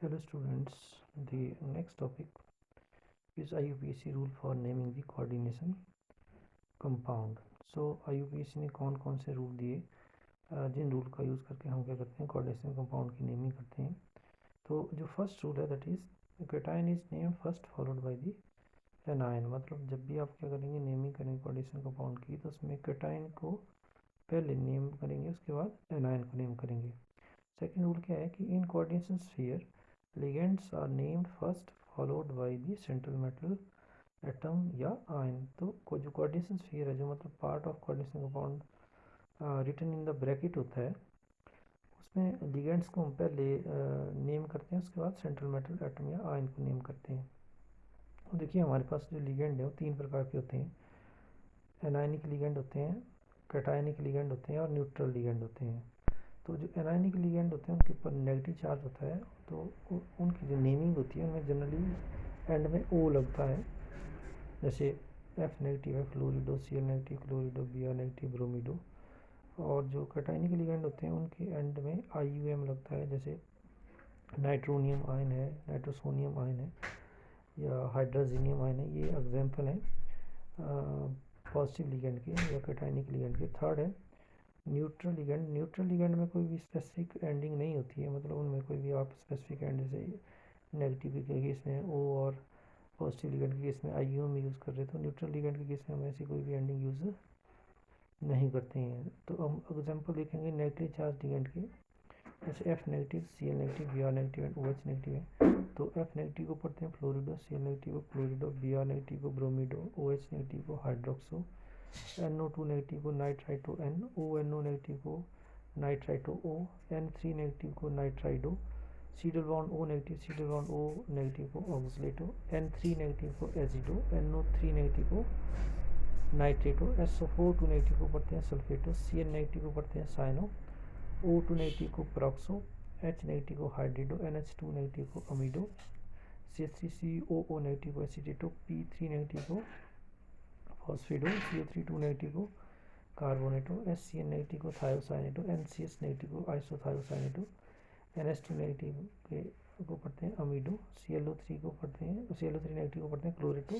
Hello students, the next topic is IUPAC rule for naming the coordination compound. So IUPAC ने कौन कौन से rule दिए जिन rule का यूज़ करके हम क्या करते हैं कोऑर्डिनेशन कंपाउंड की नेमिंग करते हैं। तो जो फर्स्ट रूल है that is cation is name first followed by the anion. मतलब जब भी आप क्या करेंगे नेमिंग करेंगे कोऑर्डिनेशन कंपाउंड की तो उसमें कैटायन को पहले नेम करेंगे, उसके बाद एनायन को नेम करेंगे। सेकेंड रूल क्या है कि in coordination sphere ligands are named first followed by the central metal atom या आयन। तो जो कोऑर्डिनेशन स्फीयर है, जो मतलब part of coordination compound written in the bracket होता है, उसमें लिगेंड्स को हम पहले नेम करते हैं, उसके बाद सेंट्रल मेटल एटम या आयन को नेम करते हैं। तो देखिए हमारे पास जो लिगेंड है वो तीन प्रकार के होते हैं। एनायनिक लिगेंड होते हैं, कैटायनिक लिगेंड होते हैं और न्यूट्रल लिगेंड होते हैं। तो जो एनायनिक लिगेंड होते हैं उनके ऊपर नेगेटिव चार्ज होता है, तो उनकी जो नेमिंग होती है उनमें जनरली एंड में ओ लगता है। जैसे एफ नेगेटिव है fluorido, C L negative chlorido, B R negative bromido. और जो कैटायनिक लिगेंड होते हैं उनके एंड में आई यू एम लगता है, जैसे नाइट्रोनियम आयन है, नाइट्रोसोनियम आयन है या हाइड्रोजीनियम आयन है। ये एग्जाम्पल हैं पॉजिटिव लिगेंड के या कैटायनिक लिगेंड के। थर्ड है न्यूट्रल लिगेंड। न्यूट्रल लिगेंड में कोई भी स्पेसिफिक एंडिंग नहीं होती है, मतलब उनमें कोई भी आप स्पेसिफिक एंड, जैसे नेगेटिव के केस में ओ और पॉजिटिव लिगेंड के केस में आई यू एम यूज़ कर रहे, तो न्यूट्रल लिगेंड के केस में हम ऐसी कोई भी एंडिंग यूज़ नहीं करते हैं। तो हम एग्जाम्पल देखेंगे नेगेटिव चार्ज लिगेंड के, जैसे F negative, C L negative, B R negative and O H negative है। तो एफ नेगेटिव को पढ़ते हैं फ्लोरिडो, सी एल नेगेटिव को क्लोरिडो, बी आर नेगेटिव को ब्रोमिडो, ओ एच नेगेटिव को हाइड्रोक्सो, NO2 नेगेटिव को नाइट्राइटो N, ONO नेगेटिव को नाइट्राइटो O, N3 नेगेटिव को nitrido, C double bond O negative, C double bond O negative को oxalato, N3 negative को azido, NO3 negative को nitrato, SO4 negative को पढ़ते हैं सल्फेटो, Cn negative को पढ़ते हैं साइनो, O2 नेगेटिव को प्रॉक्सो, H नेगेटिव को हाइड्रिडो, NH2 नेगेटिव को अमीडो, CH3COO नेगेटिव को एसिटेटो, P3 नेगेटिव को फॉस्फेटो, CO3 नेगेटिव को कार्बोनेटो, SCN नेगेटिव को थायोसाइनेटो, NCS नेगेटिव को आइसोथायोसाइनेटो, NH2 नेगेटिव को पढ़ते हैं अमीडो, ClO3 को पढ़ते हैं, ClO3 नेगेटिव को पढ़ते हैं क्लोरेटो,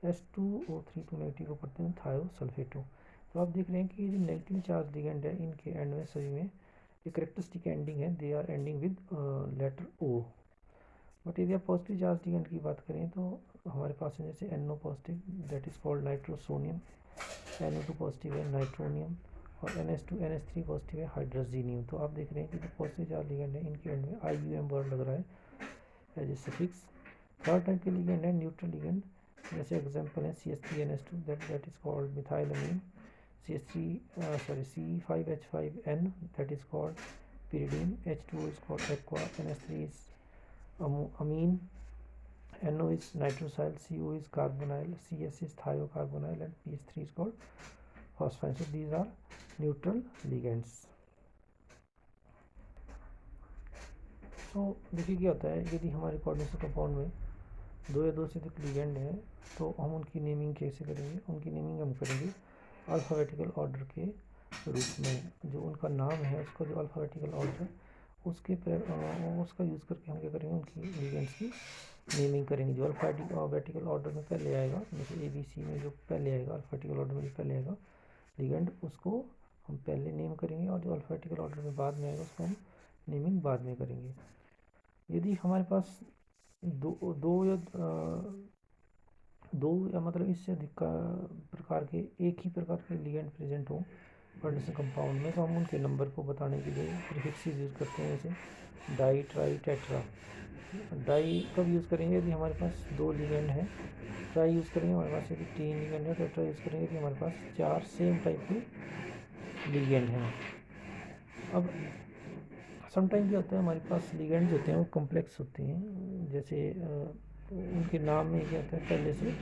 S2O32 नेगेटिव को पढ़ते हैं थायोसल्फेटो। तो आप देख रहे हैं कि ये जो नेगेटिव चार्ज लिगेंड है इनके एंड में सभी में एक करेक्टरिस्टिक एंडिंग है, they are ending with letter O। But यदि आप पॉजिटिव चार्ज लिगेंड की बात करें तो हमारे पास है जैसे NO positive, that is called nitrosonium, NO2 positive है नाइट्रोनियम, और NH2 NH3 पॉजिटिव है हाइड्रोजीनियम। तो आप देख रहे हैं कि जो पॉजिटिव चार्ज लिगेंड है इनके एंड में IUM वर्ड लग रहा है as a suffix. Third type के लिगेंड है न्यूट्रल लिगेंड, जैसे एग्जांपल है CH3NH2, that is called methylamine, C5H5N, that is called pyridine, H2O is called aqua, NH3 is amine, NO is nitrosyl, CO is carbonyl, CS is thiocarbonyl and PH3 is called phosphine. So these are neutral ligands. तो देखिए क्या होता है, यदि हमारे coordination compound में दो या दो से अधिक लिगेंड हैं तो हम उनकी नेमिंग कैसे करेंगे? उनकी नेमिंग हम करेंगे अल्फ़ाबेटिकल ऑर्डर के रूप में। जो उनका नाम है उसका जो अल्फ़ाबेटिकल ऑर्डर उसका यूज़ करके हम क्या करेंगे, उनकी लिगेंड्स की नेमिंग करेंगे। जो अल्फ़ाबेटिकल ऑर्डर में पहले आएगा, जैसे ABC में जो पहले आएगा, अल्फ़ाबेटिकल ऑर्डर में जो पहले आएगा लिगेंड, उसको हम पहले नेम करेंगे, और जो अल्फ़ाबेटिकल ऑर्डर में बाद में आएगा उसको हम नेमिंग बाद में करेंगे। यदि हमारे पास दो या मतलब इससे अधिक प्रकार के एक ही प्रकार के लिगेंड प्रेजेंट हों कोऑर्डिनेशन कंपाउंड में, तो हम उनके नंबर को बताने के लिए प्रीफिक्सेस यूज़ करते हैं, जैसे डाई, ट्राई, टेट्रा। डाई कब यूज़ करेंगे? यदि हमारे पास दो लिगेंड हैं। ट्राई यूज़ करेंगे हमारे पास यदि तीन लिगेंड है। टेट्रा यूज़ करेंगे यदि हमारे पास चार सेम टाइप के लिगेंड हैं। अब समटाइम क्या होता है, हमारे पास लिगेंड्स होते हैं वो कॉम्प्लेक्स होते हैं, जैसे उनके नाम में क्या होता है पहले से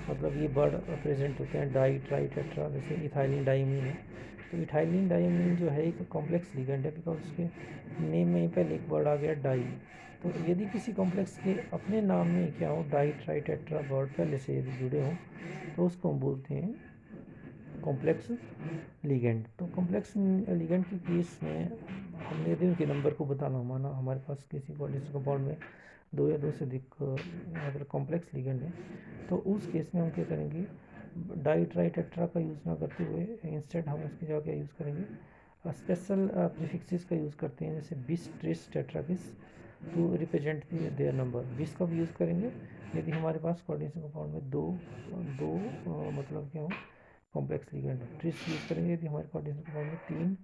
मतलब ये वर्ड प्रेजेंट होते हैं, डाई, ट्राई, टेट्रा। जैसे इथाइलिन डाइमीन है, तो इथाइलिन डाइमीन जो है एक कॉम्प्लेक्स लिगेंड है, बिकॉज उसके नेम में ही पहले एक वर्ड आ गया डाई। तो यदि किसी कॉम्प्लेक्स के अपने नाम में क्या हो, डाई, ट्राई, टेट्रा वर्ड पहले से यदि जुड़े हों, तो उसको हम बोलते हैं कॉम्प्लेक्स लिगेंड। तो कॉम्प्लेक्स लिगेंड के केस में हमने यदि उनके नंबर को बताना, माना हमारे पास किसी कोऑर्डिनेशन कंपाउंड में 2 या 2 से अधिक अगर कॉम्प्लेक्स लिगेंड है, तो उस केस में हम क्या करेंगे, डाई ट्राई टेट्रा का यूज़ ना करते हुए इंस्टेड हम उसकी जगह क्या यूज़ करेंगे, स्पेशल प्रीफिक्सेस का यूज़ करते हैं, जैसे bis, tris, tetrakis to represent their number. Bis का भी यूज़ करेंगे यदि हमारे पास कोऑर्डिनेशन कंपाउंड में दो दो मतलब क्या हो, कॉम्प्लेक्स लिगेंड। ट्रिस यूज़ करेंगे यदि हमारे कोऑर्डिनेशन कंपाउंड में 3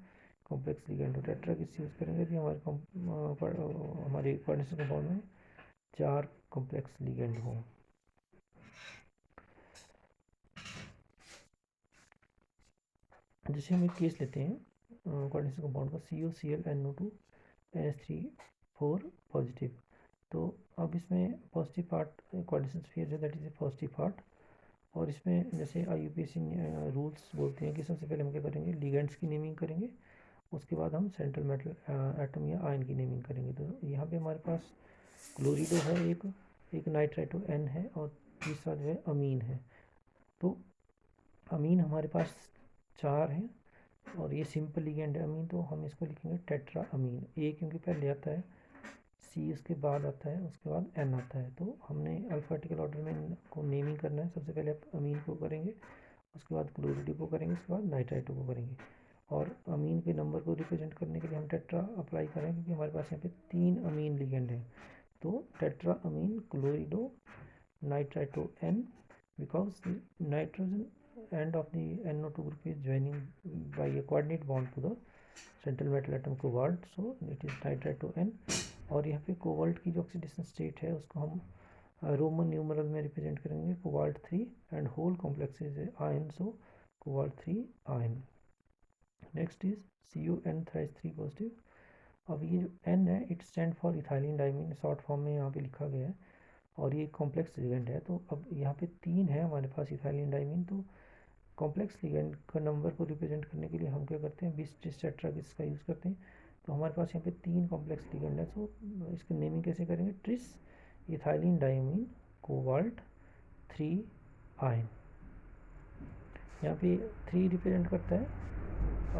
कॉम्प्लेक्स लिगेंड हो। टेट्राकिस यूज़ करेंगे यदि हमारे कोऑर्डिनेशन कंपाउंड में 4 कॉम्प्लेक्स लिगेंड हो। जैसे हम एक केस लेते हैं कोऑर्डिनेशन कंपाउंड का CuCl NO2 NH3 4 पॉजिटिव। तो अब इसमें पॉजिटिव पार्ट कोऑर्डिनेशन स्फीयर जो that is a positive part, और इसमें जैसे IUPAC रूल्स बोलते हैं कि सबसे पहले हम क्या करेंगे, लिगेंड्स की नेमिंग करेंगे, उसके बाद हम सेंट्रल मेटल एटम या आयन की नेमिंग करेंगे। तो यहाँ पे हमारे पास क्लोरिडो है, एक नाइट्राइटो N है, और तीसरा जो है अमीन है। तो अमीन हमारे पास 4 हैं, और ये सिंपल लिगेंड है अमीन, तो हम इसको लिखेंगे टेट्रा अमीन। ए क्योंकि पहले आता है, सी उसके बाद आता है, उसके बाद एन आता है। तो हमने अल्फ़ाबेटिकल ऑर्डर में इनको नेमिंग करना है। सबसे पहले अमीन को करेंगे, उसके बाद क्लोरिडो को करेंगे, उसके बाद नाइट्राइटो को करेंगे। और अमीन के नंबर को रिप्रेजेंट करने के लिए हम टेट्रा अप्लाई करें, क्योंकि हमारे पास यहाँ पे 3 अमीन लिगेंड हैं। तो tetra amine chlorido nitrito N, because the nitrogen end of the NO2 group is joining by a coordinate bond to the central metal atom cobalt, so it is nitrito N। और यहाँ पे cobalt की जो oxidation state है उसको हम roman numeral में represent करेंगे, cobalt 3, and whole complex is ion, so cobalt 3 ion. Next is CuN thrice 3 positive. अब ये जो N है, it stand for ethylene diamine, short form में यहाँ पे लिखा गया है, और ये कॉम्प्लेक्स लिगेंड है। तो अब यहाँ पे 3 है हमारे पास इथाइलिन डाइमीन, तो कॉम्प्लेक्स लिगेंड का नंबर को रिप्रेजेंट करने के लिए हम क्या करते हैं, बिस, ट्रिस, टेट्राकिस का यूज़ करते हैं। तो हमारे पास यहाँ पे 3 कॉम्प्लेक्स लिगेंड है, तो इसकी नेमिंग कैसे करेंगे, tris ethylene diamine cobalt 3 ion. यहाँ पे 3 रिप्रेजेंट करता है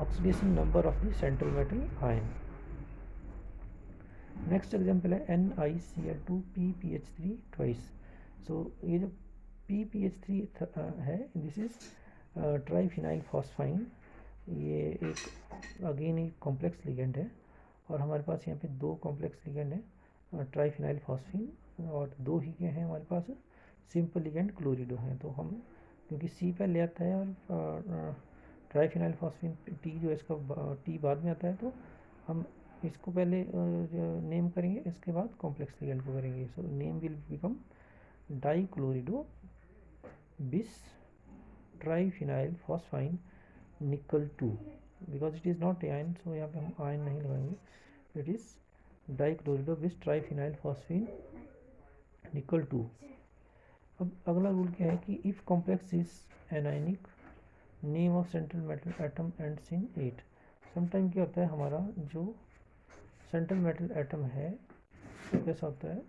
oxidation number of the central metal ion. Next example है NiCl2 PPH3 ट्वाइस। सो ये जो PPH3 है, दिस इज ट्राईफिनाइल फॉस्फाइन। ये एक अगेन एक कॉम्प्लेक्स लिगेंड है, और हमारे पास यहाँ पे 2 कॉम्प्लेक्स लिगेंड है, ट्राईफिनाइल फॉस्फिन, और 2 ही के हैं हमारे पास सिंपल लिगेंड क्लोरिडो हैं। तो हम क्योंकि C पहले आता है और ट्राईफिनाइल फॉस्फिन T जो है इसका T बाद में आता है, तो हम इसको पहले नेम करेंगे, इसके बाद कॉम्प्लेक्स लिगेंड को करेंगे। So name will become dichlorido bis triphenyl phosphine nickel 2, because it is not a ion, so यहाँ पे हम आयन नहीं लगाएंगे, it is डाईक्लोरिडो bis triphenyl phosphine निकल 2। अब अगला रूल क्या है कि if complex is anionic, name of central metal atom ends in 8। Sometime क्या होता है, हमारा जो सेंट्रल मेटल एटम है वो कैसा होता है,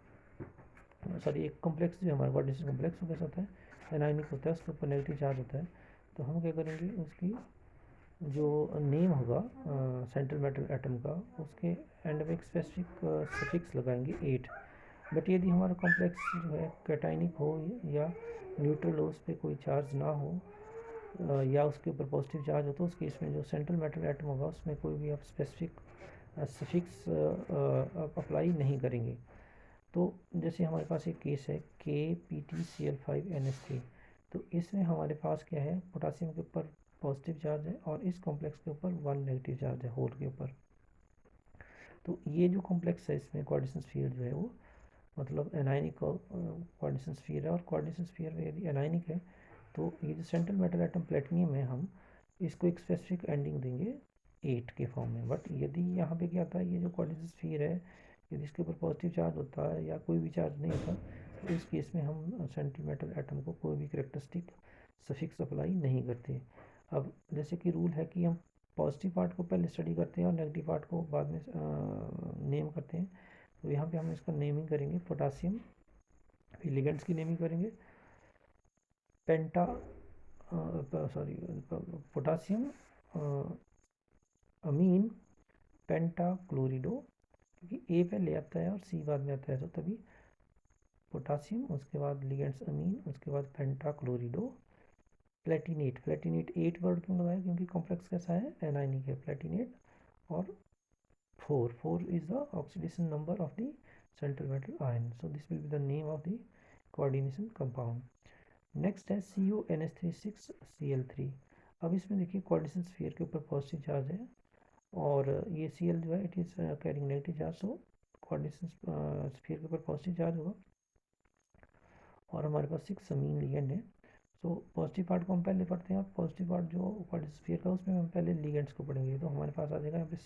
सॉरी एक कॉम्प्लेक्स जो हमारा कोऑर्डिनेशन कॉम्प्लेक्स वो कैसा होता है, एनायनिक होता है, उसके ऊपर नेगेटिव चार्ज होता है। तो हम क्या करेंगे, उसकी जो नेम होगा सेंट्रल मेटल एटम का, उसके एंड में एक स्पेसिफिक सफिक्स लगाएंगे 8। बट यदि हमारा कॉम्प्लेक्स जो है कैटाइनिक हो या न्यूट्रल हो, उस पर कोई चार्ज ना हो, या उसके ऊपर पॉजिटिव चार्ज हो, तो उस केस में जो सेंट्रल मेटल एटम होगा उसमें कोई भी आप स्पेसिफिक सफिक्स अप्लाई नहीं करेंगे। तो जैसे हमारे पास एक केस है KPtCl5NH3, तो इसमें हमारे पास क्या है, पोटासियम के ऊपर पॉजिटिव चार्ज है, और इस कॉम्प्लेक्स के ऊपर 1 नेगेटिव चार्ज है होल के ऊपर। तो ये जो कॉम्प्लेक्स है, इसमें कोऑर्डिनेशन स्फीयर जो है वो मतलब एनायनिक कोऑर्डिनेशन स्फीयर है, और कोऑर्डिनेशन स्फीयर में यदि एनायनिक है, तो ये जो सेंट्रल मेटल एटम प्लेटिनियम है, हम इसको एक स्पेसिफिक एंडिंग देंगे 8 के फॉर्म में। बट यदि यहाँ पे क्या आता है, ये जो कोऑर्डिनेशन स्फीयर है, यदि इसके ऊपर पॉजिटिव चार्ज होता है या कोई भी चार्ज नहीं होता, तो इस केस में हम सेंट्रल मेटल एटम को कोई भी करेक्टरिस्टिक सफिक्स अप्लाई नहीं करते। अब जैसे कि रूल है कि हम पॉजिटिव पार्ट को पहले स्टडी करते हैं और नेगेटिव पार्ट को बाद में नेम करते हैं। तो यहाँ पे हम इसका नेमिंग करेंगे पोटासियम, फिर लिगेंड्स की नेमिंग करेंगे पेंटा सॉरी पोटासियम अमीन पेंटाक्लोरिडो, क्योंकि ए पहले आता है और सी बाद में आता है, तो तभी पोटासियम, उसके बाद लिगेंड्स अमीन, उसके बाद पेंटाक्लोरिडो। प्लेटिनेट, प्लेटिनेट 8 वर्ड क्यों लगाया, क्योंकि कॉम्प्लेक्स कैसा है, एनाइनिक है प्लेटिनेट। और 4 is the oxidation number of the central metal ion, so this will be the name of the coordination compound. Next है CuNH3 6Cl3। अब इसमें देखिए कोऑर्डिनेशन स्फीयर के ऊपर पॉजिटिव चार्ज है और ये Cl जो है it is carrying negative charge, so coordination sphere के ऊपर पॉजिटिव चार्ज होगा और हमारे पास 6 अमीन लिगेंड है। सो पॉजिटिव पार्ट को हम पहले पढ़ते हैं और पॉजिटिव पार्ट जो कोऑर्डिनेशन स्फीयर का उसमें हम पहले लिगेंड्स को पढ़ेंगे। तो हमारे पास आ जाएगा यहाँ पे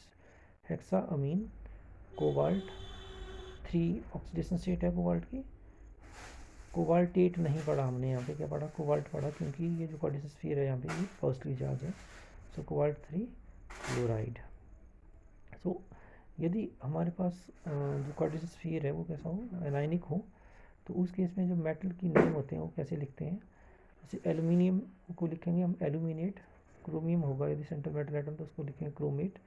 हेक्सा अमीन, कोबाल्ट 3 ऑक्सीडेशन स्टेट है कोबाल्ट की। कोबाल्टेट नहीं पढ़ा हमने, यहाँ पे क्या पढ़ा, कोबाल्ट पढ़ा, क्योंकि ये जो कोऑर्डिनेशन स्फीयर है यहाँ पे ये पॉजिटिव चार्ज है। सो कोबाल्ट 3 क्लोराइड। सो यदि हमारे पास जो कोऑर्डिनेशन स्फीयर है वो कैसा हो, एनाइनिक हो, तो उस केस में जो मेटल की नेम होते हैं वो कैसे लिखते हैं। जैसे एल्यूमिनियम को लिखेंगे हम एल्यूमिनेट, क्रोमियम होगा यदि सेंट्रल मेटल एटम तो उसको लिखेंगे क्रोमेट,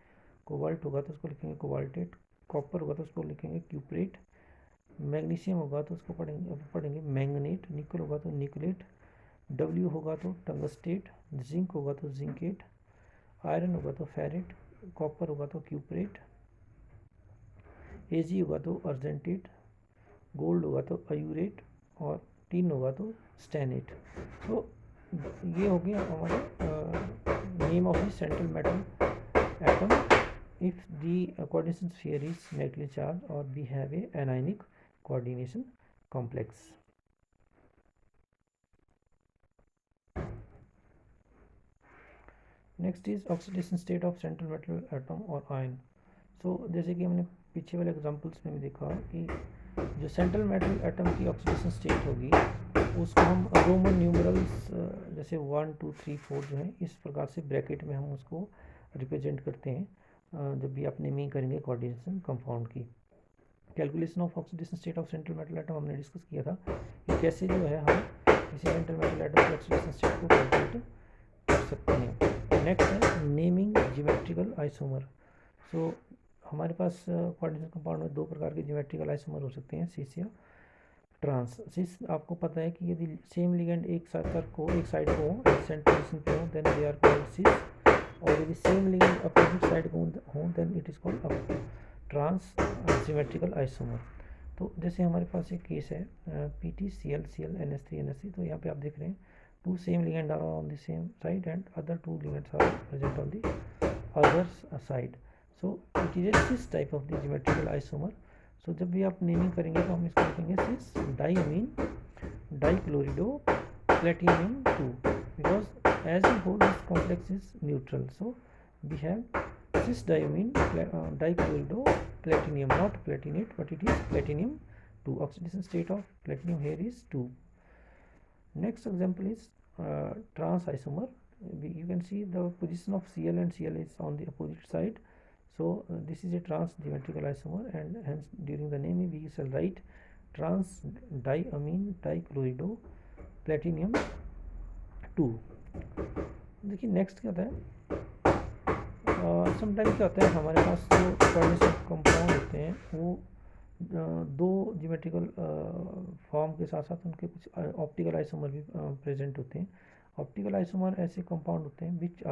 कोबाल्ट होगा तो उसको लिखेंगे कोबाल्टेट, कॉपर होगा तो उसको लिखेंगे क्यूप्रेट, मैग्नीशियम होगा तो उसको पढ़ेंगे मैंगनेट, निकल होगा तो निकलेट, डब्ल्यू होगा तो टंगस्टेट, जिंक होगा तो जिंकेट, आयरन होगा तो फेरेट, कॉपर होगा तो क्यूप्रेट, एजी होगा तो अर्जेंटेट, गोल्ड होगा तो अयूरेट और टिन होगा तो स्टेनेट। तो ये हो गया हमारे name of the central metal atom if the coordination sphere is negatively charged or we have a anionic coordination complex. Next is oxidation state of central metal atom or ion. So जैसे कि हमने पीछे वाले examples में भी देखा कि जो सेंट्रल मेटल एटम की ऑक्सीडेशन स्टेट होगी उसको हम रोमन न्यूमरल्स जैसे 1 2 3 4 जो है इस प्रकार से ब्रैकेट में हम उसको रिप्रेजेंट करते हैं जब भी आप नेमिंग करेंगे कोऑर्डिनेशन कंपाउंड की। Calculation of oxidation state of central metal atom हमने डिस्कस किया था कि कैसे जो है हम किसी सेंट्रल मेटल एटम की ऑक्सीडेशन स्टेट को कैलकुलेट कर सकते हैं। नेक्स्ट है नेमिंग ज्योमेट्रिकल आइसोमर। सो हमारे पास कोऑर्डिनेशन कंपाउंड में 2 प्रकार के ज्योमेट्रिकल आइसोमर हो सकते हैं, सिस या ट्रांस। सिस आपको पता है कि यदि सेम लिगेंड एक साइड को सेंट्रल पोजीशन पे हो then they are called cis, और यदि सेम लिगेंड अपोजिट साइड को हो then it is called trans geometrical isomer. तो जैसे हमारे पास एक केस है PtCl Cl NH3 NH3, तो यहाँ पे आप देख रहे हैं 2 same ligand are on the same side and other 2 ligands are present on the other side, so it is a cis type of the geometrical isomer. So जब भी आप नेमिंग करेंगे तो हम इसको लिखेंगे cis diamine dichlorido platinum 2 because as a whole this complex is neutral, so we have cis diamine dichlorido platinum, not platinate but it is platinum 2. Oxidation state of platinum here is 2. Next example is trans isomer. You can see the position of Cl and Cl is on the opposite side, so this is a trans geometrical isomer and hence during the naming we shall write trans diamine dichlorido platinum 2. देखिए next क्या होता है, sometime क्या होता है हमारे पास जो coordination compound होते हैं वो 2 ज्योमेट्रिकल फॉर्म के साथ साथ उनके कुछ ऑप्टिकल आइसोमर भी प्रेजेंट होते हैं। ऑप्टिकल आइसोमर ऐसे कंपाउंड होते हैं which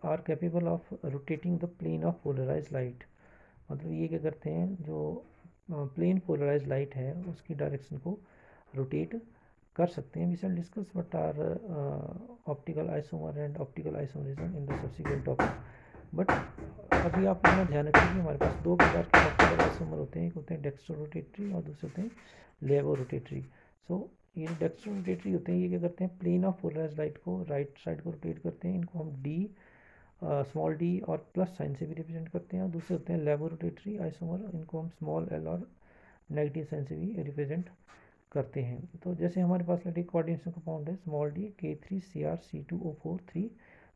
are capable of rotating the plane of polarise light. मतलब ये क्या करते हैं, जो प्लेन पोलराइज लाइट है उसकी डायरेक्शन को रोटेट कर सकते हैं। We shall discuss what are optical isomer and optical isomerism in the subsequent topic, but अभी आप इतना ध्यान रखिए कि हमारे पास 2 प्रकार के ऑप्टिकल आइसोमर होते हैं, एक होते हैं डेक्स्ट्रो रोटेटरी और दूसरे होते हैं लेवो रोटेटरी। सो ये डेक्स्ट्रो रोटेटरी होते हैं, ये क्या करते हैं प्लेन ऑफ पोलराइज लाइट को राइट साइड को रोटेट करते हैं, इनको हम स्मॉल डी और प्लस साइन से भी रिप्रेजेंट करते हैं। और दूसरे होते हैं लेवो रोटेटरी आइसोमर, इनको हम स्मॉल एल और नेगेटिव साइन से भी रिप्रेजेंट करते हैं। तो जैसे हमारे पास कोऑर्डिनेशन कंपाउंड है small D K3Cr(C2O4) 3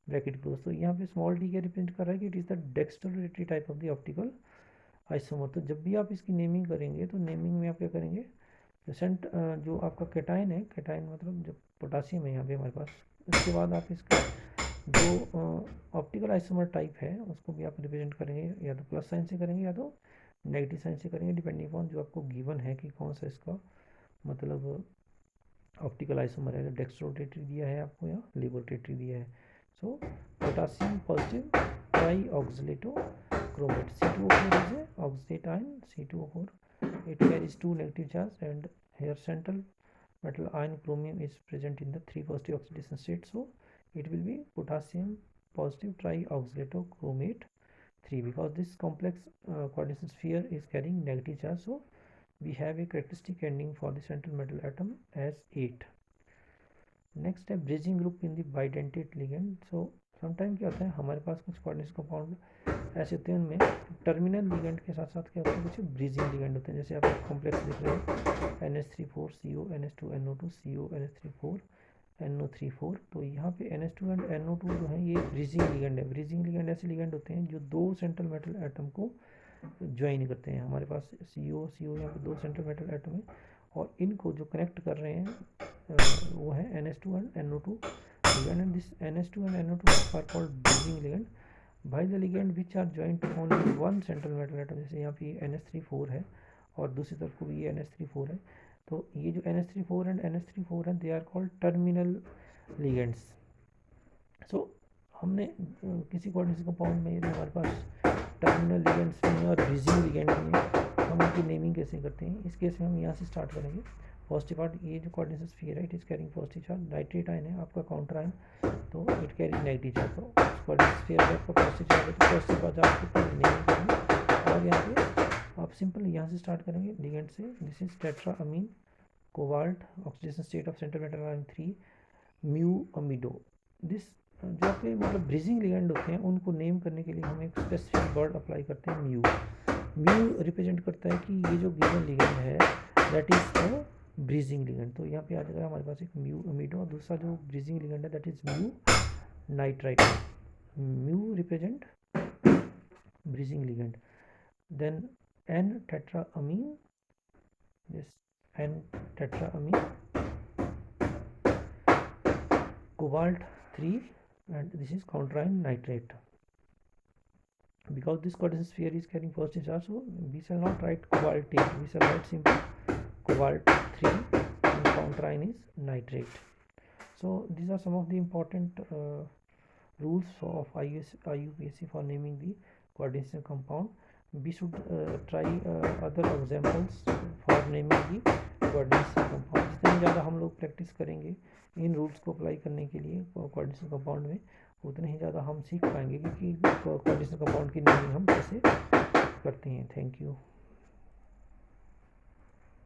bracket close, तो यहाँ पे स्मॉल डी क्या रिप्रेजेंट कर रहा है कि it is the dextrorotatory type of the optical isomer. तो जब भी आप इसकी नेमिंग करेंगे तो नेमिंग में आप क्या करेंगे, जो आपका कैटायन है, कैटायन मतलब जो पोटासियम है यहाँ पे हमारे पास, उसके बाद आप इसका जो ऑप्टिकल आइसोमर टाइप है उसको भी आप रिप्रेजेंट करेंगे, या तो प्लस साइन से करेंगे या तो नेगेटिव साइन से करेंगे, डिपेंडिंग अपॉन जो आपको गिवन है कि कौन सा इसका मतलब ऑप्टिकल आइसोमर है। डेक्स्ट्रोरोटेटरी दिया है आपको या लेबोरेटरी दिया है। So potassium positive tri oxalato chromate, C2O4 is a oxidate ion, C2O4. It carries 2 negative charge, and here central metal ion chromium is present in the 3 positive oxidation state, so it will be potassium positive trioxalato chromate 3, because this complex coordination sphere is carrying negative charge, so we have a characteristic ending for the central metal atom as 8. Next है bridging group in the bidentate ligand. So sometime क्या होता है, हमारे पास कुछ coordination compound ऐसे होते हैं, उनमें टर्मिनल लिगेंड के साथ साथ क्या होता है, कुछ ब्रिजिंग लिगेंड होते हैं। जैसे आप कॉम्प्लेक्स देख रहे हैं NH3,4CO NH2NO2 CO NH3,4 NO3,4, तो यहाँ पे NH2 एंड NO2 जो है ये ब्रिजिंग लिगेंड है। ब्रिजिंग लिगेंड ऐसे लिगेंड होते हैं जो दो सेंट्रल मेटल एटम को ज्वाइन करते हैं। हमारे पास CO यहाँ पे दो सेंट्रल मेटल एटम है, और इनको जो कनेक्ट कर रहे हैं वो है NH2 and NO2 ligand, and this NH2 and NO2 are called bridging ligand by the ligand which are joined to only one central metal atom। जैसे यहाँ पे NH3,4 है और दूसरी तरफ भी ये NH3,4 है, तो ये जो NH3,4 एंड NH3,4 है they are called terminal ligands. So हमने किसी कोऑर्डिनेशन कंपाउंड में यदि हमारे पास टर्मिनल लिगेंड्स नहीं है और ब्रिजिंग लिगेंड नहीं है, हम उनकी नेमिंग कैसे करते हैं। इस केस में हम यहाँ से स्टार्ट करेंगे। पॉजिटिव पार्ट, ये जो कोऑर्डिनेशन स्फीयर है it is carrying positive charge, nitrate ion है आपका काउंटर आयन, तो इट कैरी नेगेटिव चार्ज। तो कोऑर्डिनेशन स्फीयर में आपका पॉजिटिव चार्ज है, तो पॉजिटिव चार्ज को नेमिंग करेंगे। और यहाँ पे आप सिंपल यहाँ से स्टार्ट करेंगे लिगेंड से। This is tetra amine cobalt, oxidation state of central metal ion 3 mu amido. This जो आपके मतलब ब्रिजिंग लिगेंड होते हैं उनको नेम करने के लिए हम एक स्पेसिफिक वर्ड अप्लाई करते हैं, म्यू। म्यू रिप्रेजेंट करता है कि ये जो गिवन लिगेंड है that is a bridging ligand. तो यहाँ पे आ जाएगा हमारे पास एक म्यू अमीडो, दूसरा जो ब्रिजिंग लिगेंड है that is mu nitrite. Mu represent bridging ligand. Then N tetraamine, this N tetraamine cobalt 3, and this is counter-ion nitrate. Because this coordination sphere is carrying positive charge, so we shall not write cobalt 8, we shall write simply cobalt 3, and counter-ion is nitrate. So these are some of the important rules of IUPAC for naming the coordination compound. We should try other examples for naming the coordination compound। जितनी ज़्यादा हम लोग practice करेंगे इन rules को apply करने के लिए coordination compound में, उतने ही ज़्यादा हम सीख पाएंगे कि कोऑर्डिनेशन कंपाउंड की नेमिंग हम कैसे करते हैं। Thank you.